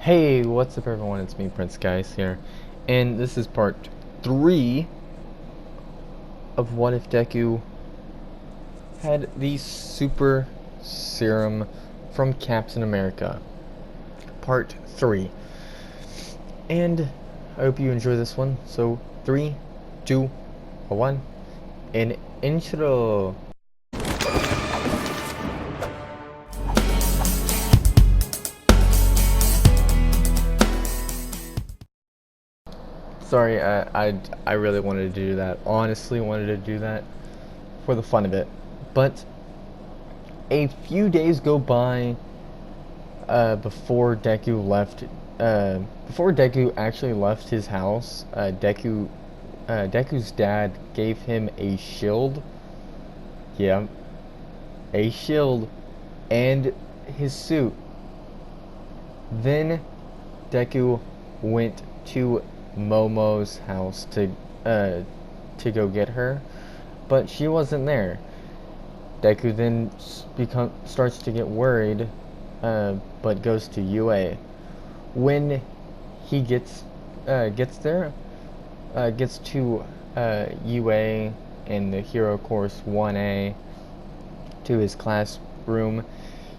Hey, what's up everyone? It's me, Prince Caius here, and this is part 3 of what if Deku had the super serum from Captain America. Part 3. And I hope you enjoy this one. So, 3, 2, 1, and intro! Sorry, I really wanted to do that. Honestly wanted to do that for the fun of it. But a few days go by before Deku left. Before Deku actually left his house, Deku's dad gave him a shield. Yeah, a shield and his suit. Then Deku went to Momo's house to go get her, but she wasn't there. Deku then starts to get worried, but goes to UA. When he gets there, gets to UA in the Hero Course 1A to his classroom,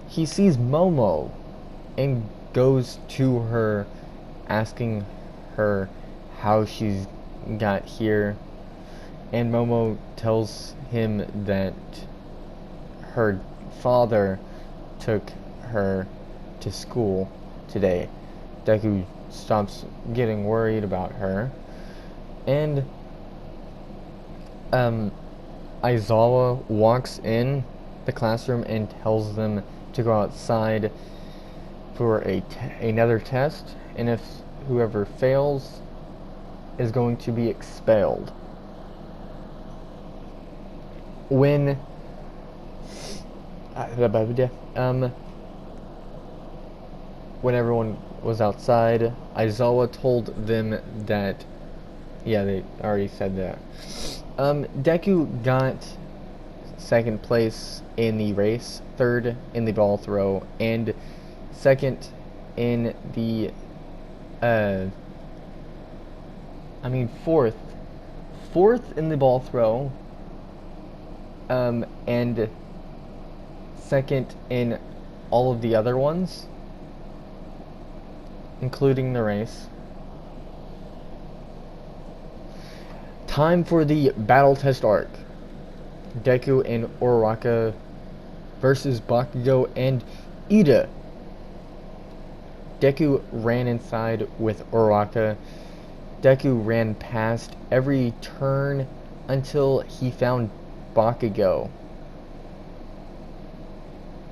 he sees Momo and goes to her, asking her how she's got here, and Momo tells him that her father took her to school today. Deku stops getting worried about her, and Aizawa walks in the classroom and tells them to go outside for another test, and if whoever fails is going to be expelled. When everyone was outside, Aizawa told them that, yeah, they already said that. Deku got second place in the race, third in the ball throw, and second in the fourth in the ball throw, and second in all of the other ones, including the race. Time for the battle test arc. Deku and Uraraka versus Bakugo and Ida. Deku ran inside with Uraraka. Deku ran past every turn until he found Bakugo.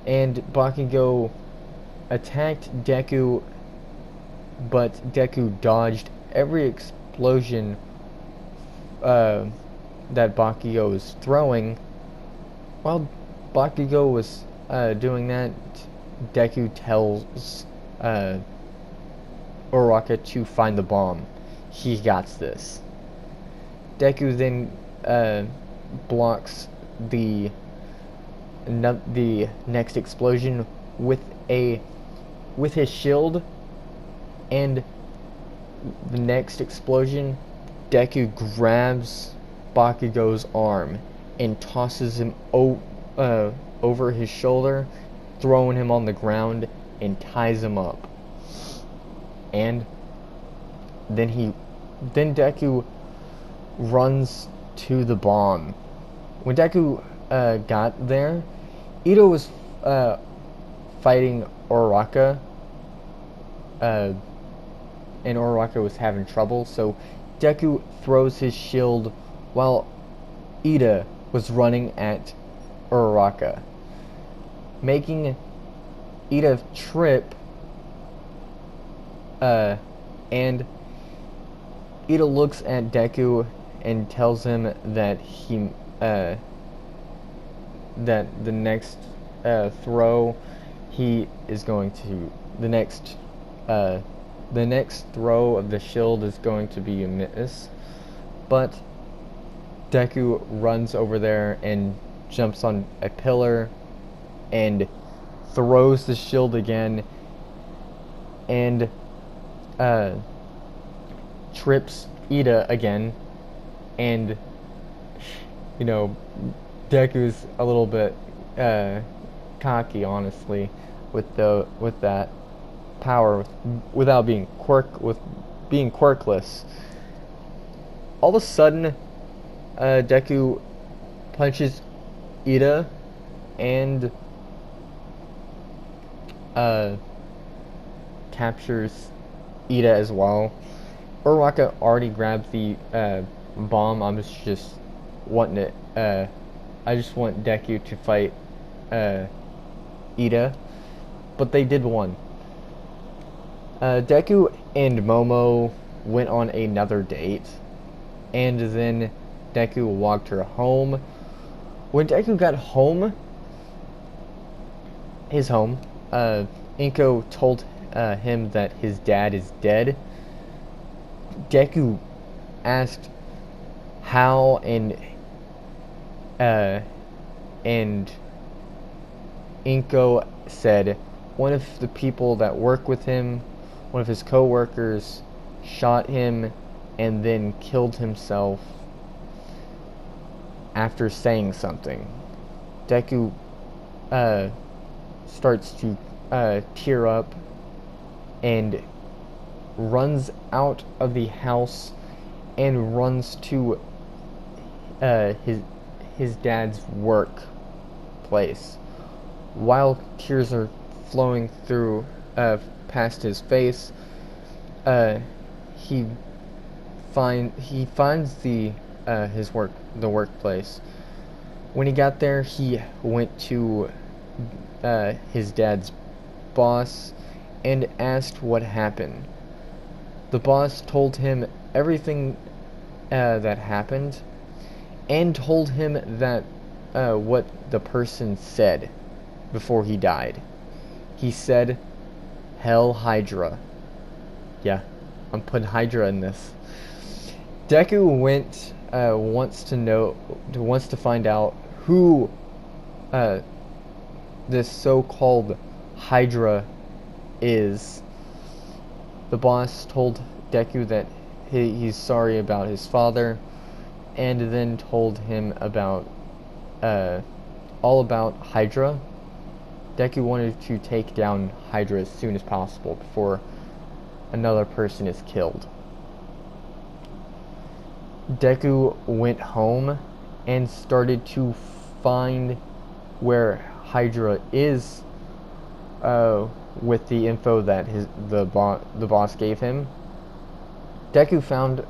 And Bakugo attacked Deku, but Deku dodged every explosion that Bakugo was throwing. While Bakugo was doing that, Deku tells Uraraka to find the bomb. He got this. Deku then blocks the next explosion with his shield, and the next explosion, Deku grabs Bakugo's arm and tosses him over his shoulder, throwing him on the ground and ties him up. And then Deku runs to the bomb. When Deku got there, Ito was fighting Uraraka, and Uraraka was having trouble, so Deku throws his shield while Ida was running at Uraraka, making Ida trip, and Ida looks at Deku and tells him that that the next throw he is going to the next throw of the shield is going to be a miss, but Deku runs over there and jumps on a pillar and throws the shield again, and trips Ida again, and you know, Deku's a little bit cocky, honestly, with that power without being quirkless. All of a sudden, Deku punches Ida and captures Ida as well. Uraraka already grabbed the bomb. I'm just wanting it. I just want Deku to fight Ida, but they did one. Deku and Momo went on another date, and then Deku walked her home. When Deku got home, his home, Inko told him that his dad is dead. Deku asked how, and Inko said one of the people that work with him, one of his co-workers, shot him and then killed himself after saying something. Deku starts to tear up and runs out of the house and runs to his dad's workplace. While tears are flowing through past his face, he finds the workplace. When he got there, he went to his dad's boss and asked what happened. The boss told him everything that happened, and told him that what the person said before he died. He said, "Hell Hydra." Yeah, I'm putting Hydra in this. Deku wants to find out who this so-called Hydra is. The boss told Deku that he's sorry about his father, and then told him about all about Hydra. Deku wanted to take down Hydra as soon as possible before another person is killed. Deku went home and started to find where Hydra is with the info that the boss gave him. Deku found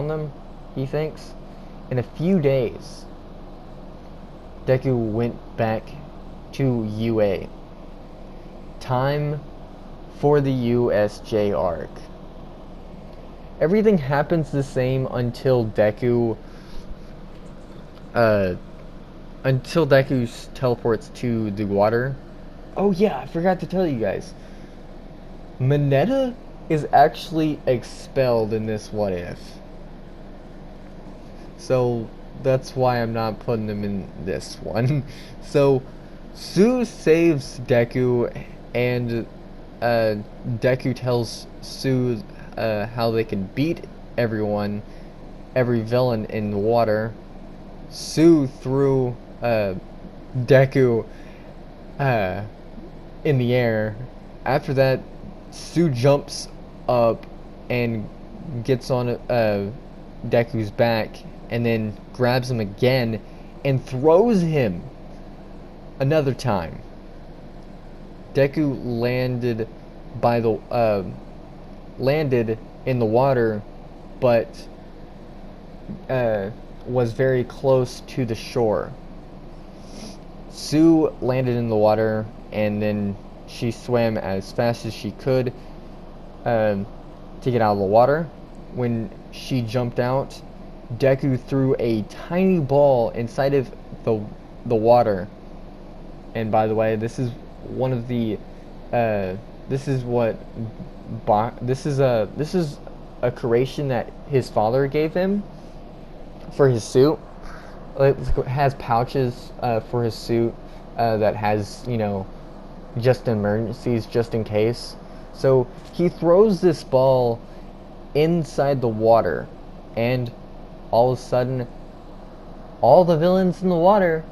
them, he thinks, in a few days. Deku went back to UA. Time for the USJ arc. Everything happens the same until Deku teleports to the water. Oh yeah, I forgot to tell you guys. Mineta is actually expelled in this what if. So that's why I'm not putting him in this one. So Sue saves Deku, and Deku tells Sue how they can beat every villain in the water. Sue threw Deku in the air. After that, Sue jumps up and gets on Deku's back, and then grabs him again and throws him another time. Deku landed in the water, but was very close to the shore. Sue landed in the water, and then she swam as fast as she could to get out of the water. When she jumped out, Deku threw a tiny ball inside of the water. And by the way, this is one of the this is a creation that his father gave him for his suit. It has pouches for his suit that has, just in emergencies, just in case. So he throws this ball inside the water, and all of a sudden, all the villains in the water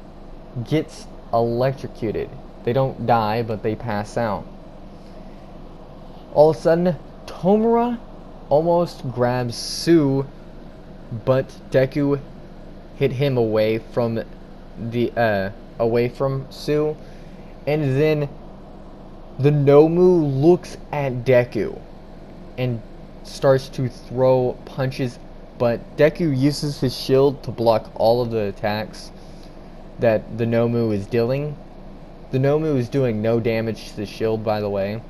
gets electrocuted. They don't die, but they pass out. All of a sudden, Tomura almost grabs Sue, but Deku hit him away from Sue, and then the Nomu looks at Deku and starts to throw punches, but Deku uses his shield to block all of the attacks that the Nomu is dealing. The Nomu is doing no damage to the shield, by the way.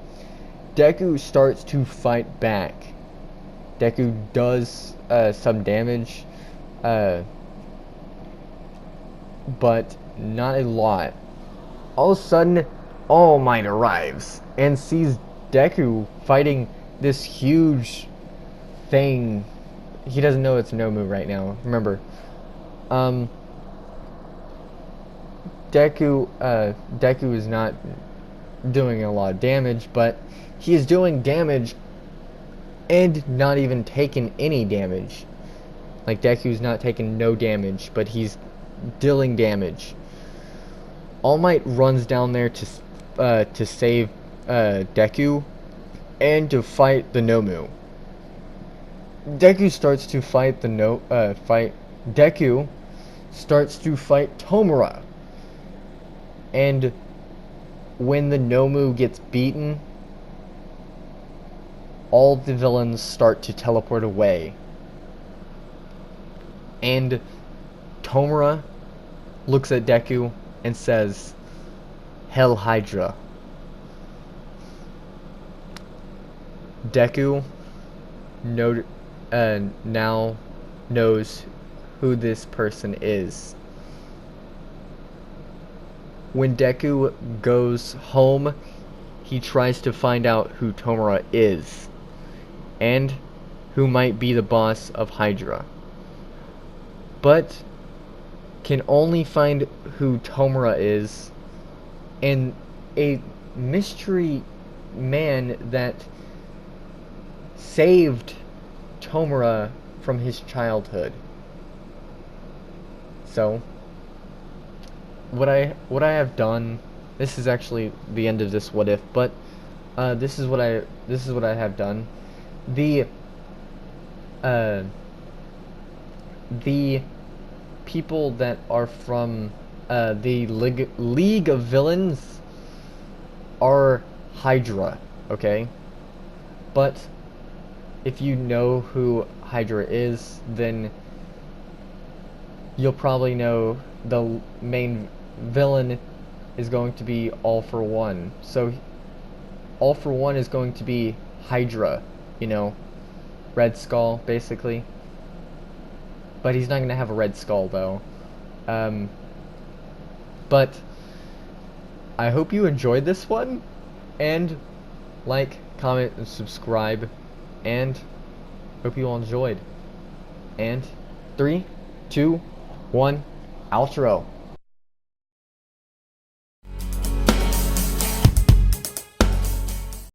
Deku starts to fight back. Deku does some damage, but not a lot. All of a sudden, All Might arrives and sees Deku fighting this huge thing. He doesn't know it's Nomu right now. Remember, Deku is not doing a lot of damage, but he is doing damage and not even taking any damage. Like, Deku's not taking no damage, but he's dealing damage. All Might runs down there to save Deku and to fight the Nomu. Deku starts to fight Deku starts to fight Tomura. And when the Nomu gets beaten, all the villains start to teleport away. And Tomura looks at Deku and says, "Hell Hydra." Deku now knows who this person is. When Deku goes home, he tries to find out who Tomura is and who might be the boss of Hydra, but can only find who Tomura is and a mystery man that saved Tomura from his childhood. So what I have done, this is actually the end of this what if, but this is what I have done. The people that are from the League of Villains are Hydra, okay? But if you know who Hydra is, then you'll probably know the main villain is going to be All For One. So All For One is going to be Hydra, you know, Red Skull, basically. But he's not going to have a red skull, though. But I hope you enjoyed this one, and like, comment, and subscribe, and hope you all enjoyed. And 3, 2, 1, outro.